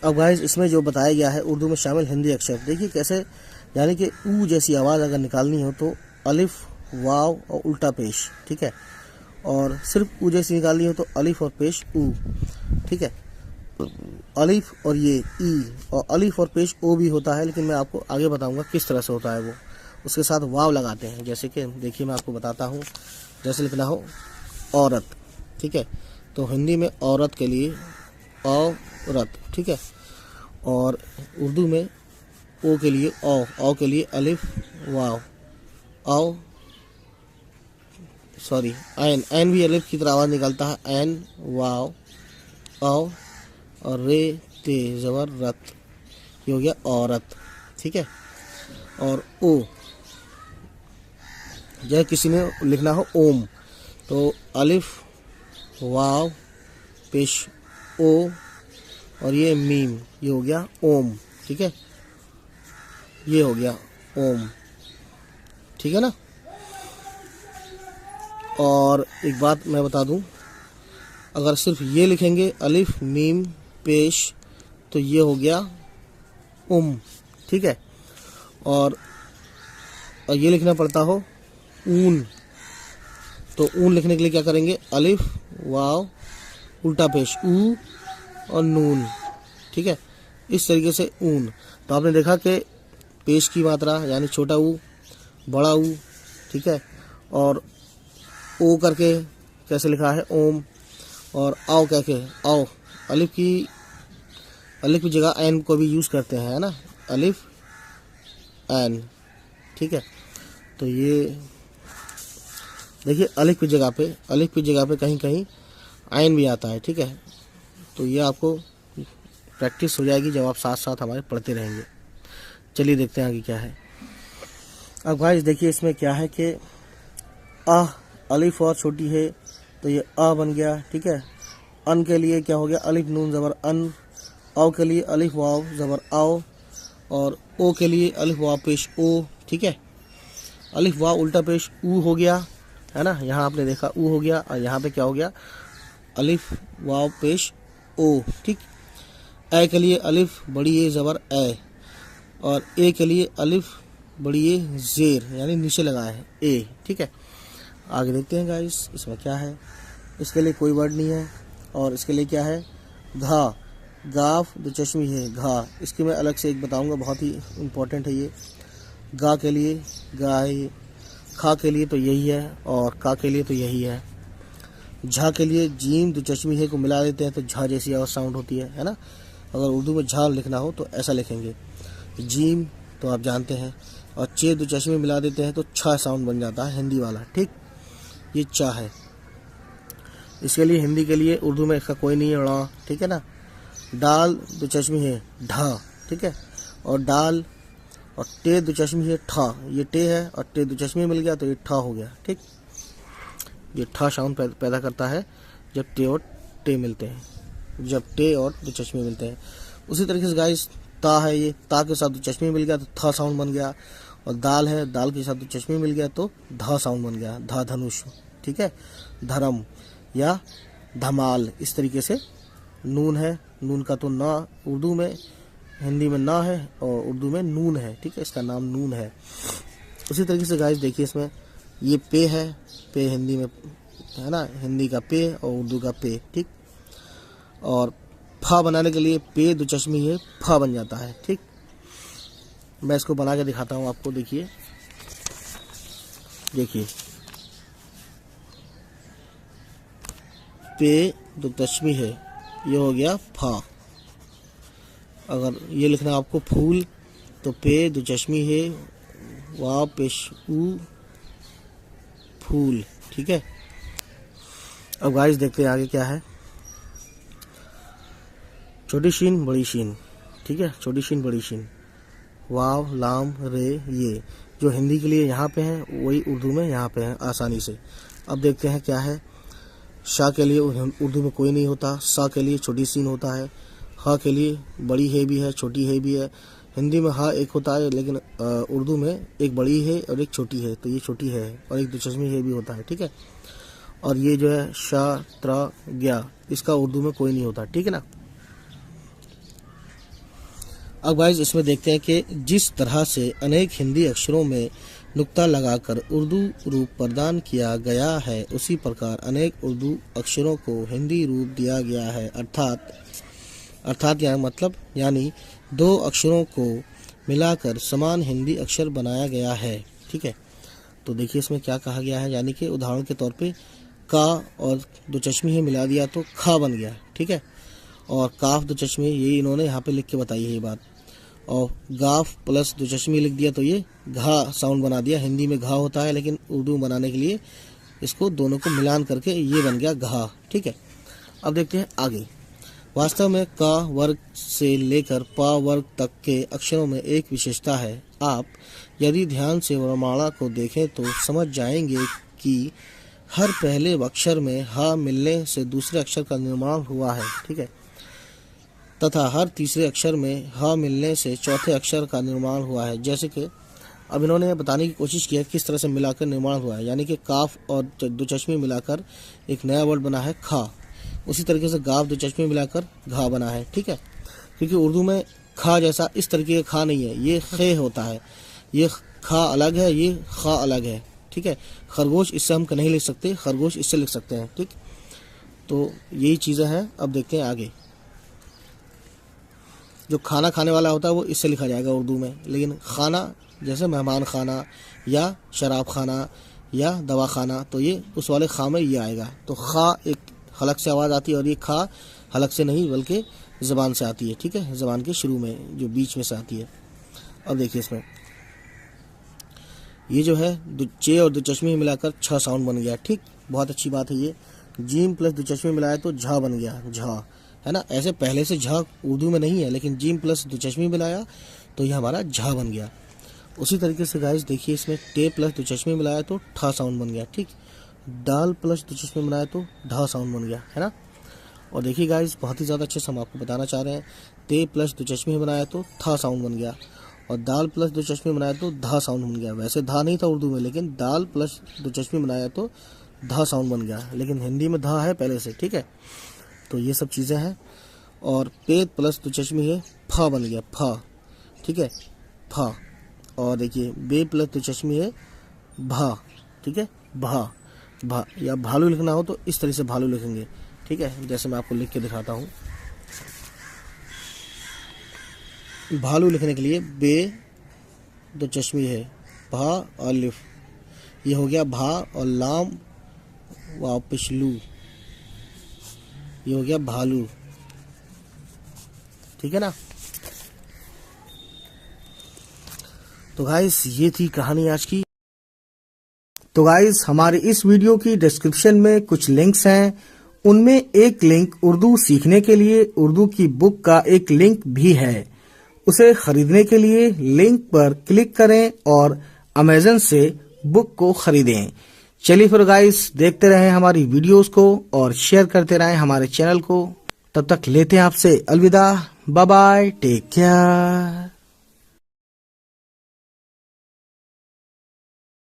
अब गाइस इसमें जो बताया गया है उर्दू में शामिल हिंदी अक्षर, देखिए कैसे, यानी कि ऊ जैसी आवाज़ अगर निकालनी हो तो अलिफ, वाव और उल्टा पेश, ठीक है। और सिर्फ ऊ जैसी निकालनी हो तो अलिफ और पेश ऊ, ठीक है। अलिफ और ये ई, और अलिफ और पेश ओ भी होता है, लेकिन मैं आपको आगे बताऊंगा किस तरह से होता है वो। उसके साथ वाव लगाते हैं, जैसे कि देखिए मैं आपको बताता हूँ। जैसे लिखना हो औरत, ठीक है, तो हिंदी में औरत के लिए औरत, ठीक है। और उर्दू में ओ के लिए औ के लिए अलिफ वाव, औ सॉरी ऐन भी अलिफ की तरह आवाज़ निकालता है, ऐन वाव औ, और रे ते ज़बर रत, ये हो गया औरत, ठीक है। और ओ, जैसे किसी ने लिखना हो ओम, तो अलिफ वाव पेश ओ, और ये मीम, ये हो गया ओम, ठीक है, ये हो गया ओम, ठीक है ना। और एक बात मैं बता दूं, अगर सिर्फ ये लिखेंगे अलिफ मीम पेश तो ये हो गया ठीक है। और ये लिखना पड़ता हो ऊन, तो ऊन लिखने के लिए क्या करेंगे, अलिफ वाव उल्टा पेश ऊ और नून, ठीक है, इस तरीके से ऊन। तो आपने देखा कि पेश की मात्रा यानी छोटा ऊ, बड़ा ऊ, ठीक है, और ओ करके कैसे लिखा है ओम, और आओ कह के आओ, अलिफ की जगह एन को भी यूज़ करते हैं, है ना, अलिफ एन, ठीक है। तो ये देखिए अलिफ की जगह पे कहीं कहीं आयन भी आता है, ठीक है। तो ये आपको प्रैक्टिस हो जाएगी जब आप साथ साथ हमारे पढ़ते रहेंगे। चलिए देखते हैं आगे क्या है। अब गाइस देखिए इसमें क्या है कि अलिफ और छोटी है तो ये बन गया, ठीक है। अन के लिए क्या हो गया, अलिफ नून ज़बर अन, औ के लिए अलिफ वाव ज़बर आओ, और ओ के लिए अलिफ वाव पेश ओ, ठीक है। अलिफ वाव उल्टा पेश ऊ हो गया, है ना, यहाँ आपने देखा ऊ हो गया, और यहाँ पे क्या हो गया, अलिफ वाव पेश ओ, ठीक। ए के लिए अलिफ बड़ी ए ज़बर ए, और ए के लिए अलिफ बड़ी ए ज़ेर, यानी नीचे लगाया है ए, ठीक है। आगे देखते हैं गाइस इसमें क्या है। इसके लिए कोई वर्ड नहीं है, और इसके लिए क्या है, घा, गाफ दो चश्मी है घा, इसकी मैं अलग से एक बताऊंगा, बहुत ही इम्पोर्टेंट है ये। गा के लिए गा है ये, खा के लिए तो यही है, और का के लिए तो यही है। झा के लिए जीम दो चश्मी है को मिला देते हैं तो झा जैसी आवाज़ साउंड होती है ना। अगर उर्दू में झा लिखना हो तो ऐसा लिखेंगे, जीम तो आप जानते हैं, और चे दो चश्मे मिला देते हैं तो छा साउंड बन जाता है हिंदी वाला, ठीक। ये चा है, इसके लिए हिंदी के लिए उर्दू में इसका कोई नहीं है ड़ा, ठीक है ना। डाल दो चश्मी है ढा, ठीक है, और डाल, और टे दो चश्मी है ठा, ये टे है और टे दो चश्मे मिल गया तो ये ठा हो गया, ठीक। ये ठा साउंड पैदा करता है जब टे और टे मिलते हैं, जब टे और दो चश्मे मिलते हैं। उसी तरीके से गाइस ता है, ये ता के साथ दो चश्मे मिल गया तो था साउंड बन गया, और दाल है, दाल के साथ दो चश्मे मिल गया तो धा साउंड बन गया, धा धनुष, ठीक है, धर्म या धमाल, इस तरीके से। नून है, नून का तो ना उर्दू में, हिंदी में ना है और उर्दू में नून है, ठीक है, इसका नाम नून है। उसी तरीके से गाइस देखिए इसमें ये पे है, पे हिंदी में है ना, हिंदी का पे और उर्दू का पे, ठीक। और फा बनाने के लिए पे दो चश्मी है फा बन जाता है, ठीक। मैं इसको बना के दिखाता हूँ आपको, देखिए पे दो चश्मी है, ये हो गया फा। अगर ये लिखना आपको फूल तो पे दो चश्मी है वाव पेश ऊ फूल, ठीक है। अब गाइस देखते हैं आगे क्या है। छोटी शीन बड़ी शीन, ठीक है, छोटी शीन बड़ी शीन, वाव लाम रे, ये जो हिंदी के लिए यहाँ पे हैं वही उर्दू में यहाँ पे हैं आसानी से। अब देखते हैं क्या है। शाह के लिए उर्दू में कोई नहीं होता, सा के लिए छोटी सीन होता है, हा के लिए बड़ी है भी है छोटी है भी है। हिंदी में हा एक होता है, लेकिन उर्दू में एक बड़ी है और एक छोटी है, तो ये छोटी है, और एक दो चश्मी है भी होता है, ठीक है। और ये जो है शा त्रा ग्या, इसका उर्दू में कोई नहीं होता, ठीक है ना। अब गाइस इसमें देखते हैं कि जिस तरह से अनेक हिंदी अक्षरों में नुक्ता लगाकर उर्दू रूप प्रदान किया गया है, उसी प्रकार अनेक उर्दू अक्षरों को हिंदी रूप दिया गया है। अर्थात या मतलब यानी दो अक्षरों को मिलाकर समान हिंदी अक्षर बनाया गया है। ठीक है, तो देखिए इसमें क्या कहा गया है, यानी कि उदाहरण के तौर पे का और दो चश्मे मिला दिया तो खा बन गया। ठीक है, और काफ दो चश्मे, ये इन्होंने यहाँ पे लिख के बताई है ये बात। और गाफ प्लस दो चश्मे लिख दिया तो ये घा साउंड बना दिया। हिंदी में घा होता है, लेकिन उर्दू बनाने के लिए इसको दोनों को मिलान करके ये बन गया घा। ठीक है, अब देखते हैं आगे। वास्तव में का वर्ग से लेकर पा वर्ग तक के अक्षरों में एक विशेषता है। आप यदि ध्यान से वर्णमाला को देखें तो समझ जाएंगे कि हर पहले अक्षर में हा मिलने से दूसरे अक्षर का निर्माण हुआ है। ठीक है, तथा हर तीसरे अक्षर में हा मिलने से चौथे अक्षर का निर्माण हुआ है। जैसे कि अब इन्होंने बताने की कोशिश की है किस तरह से मिलाकर निर्माण हुआ है, यानी कि काफ और दो चश्मे मिलाकर एक नया वर्ड बना है खा। उसी तरीके से गाफ दो चश्मे मिलाकर घा बना है। ठीक है, क्योंकि उर्दू में खा जैसा इस तरीके का खा नहीं है, ये खे होता है। ये खा अलग है, ये खा अलग है। ठीक है, खरगोश इससे हम नहीं लिख सकते, खरगोश इससे लिख सकते हैं। ठीक, तो यही चीज़ें हैं। अब देखते हैं आगे। जो खाना खाने वाला होता है वो इससे लिखा जाएगा उर्दू में, लेकिन खाना जैसे मेहमान खाना या शराब खाना या दवा खाना, तो ये उस वाले खा में ये आएगा। तो खा एक हलक से आवाज़ आती है, और ये खा हलक से नहीं बल्कि ज़बान से आती है। ठीक है, ज़बान के शुरू में जो बीच में से आती है। अब देखिए इसमें ये जो है दो चे और दो चश्मे मिलाकर छा साउंड बन गया। ठीक, बहुत अच्छी बात है ये। जीम प्लस दो चश्मे मिलाया तो झा बन गया, झा, है ना। ऐसे पहले से झा उर्दू में नहीं है, लेकिन जीम प्लस दो चश्मे मिलाया तो ये हमारा झा बन गया। उसी तरीके से गाइस देखिए इसमें टे प्लस दो चश्मे मिलाया तो ठा साउंड बन गया। ठीक, डाल प्लस दो चश्मे मिलाया तो ढा साउंड बन गया, है ना। और देखिए गाइस बहुत ही ज़्यादा अच्छे से हम आपको बताना चाह रहे हैं। ते प्लस दो चश्मे बनाया तो था साउंड बन गया, और दाल प्लस दो चश्मे बनाया तो धा साउंड बन गया। वैसे धा नहीं था उर्दू में, लेकिन दाल प्लस दो चश्मे बनाया तो धा साउंड बन गया, लेकिन हिंदी में धा है पहले से। ठीक है, तो ये सब चीज़ें हैं। और पेट प्लस दो चश्मे है फा बन गया, फा। ठीक है, फा। और देखिए बे प्लस दो चश्मे है भा। ठीक है, भा, भा। या भालू लिखना हो तो इस तरह से भालू लिखेंगे। ठीक है, जैसे मैं आपको लिख के दिखाता हूँ। भालू लिखने के लिए बे दो चश्मी है, भा अलिफ, ये हो गया भा, और लाम वापिस लू, ये हो गया भालू। ठीक है ना। तो गाइस ये थी कहानी आज की। तो गाइस हमारे इस वीडियो की डिस्क्रिप्शन में कुछ लिंक्स हैं, उनमें एक लिंक उर्दू सीखने के लिए उर्दू की बुक का एक लिंक भी है। उसे खरीदने के लिए लिंक पर क्लिक करें और अमेज़न से बुक को खरीदें। चलिए फिर गाइस देखते रहें हमारी वीडियोस को और शेयर करते रहें हमारे चैनल को। तब तक लेते हैं आपसे अलविदा, बाय बाय, टेक केयर।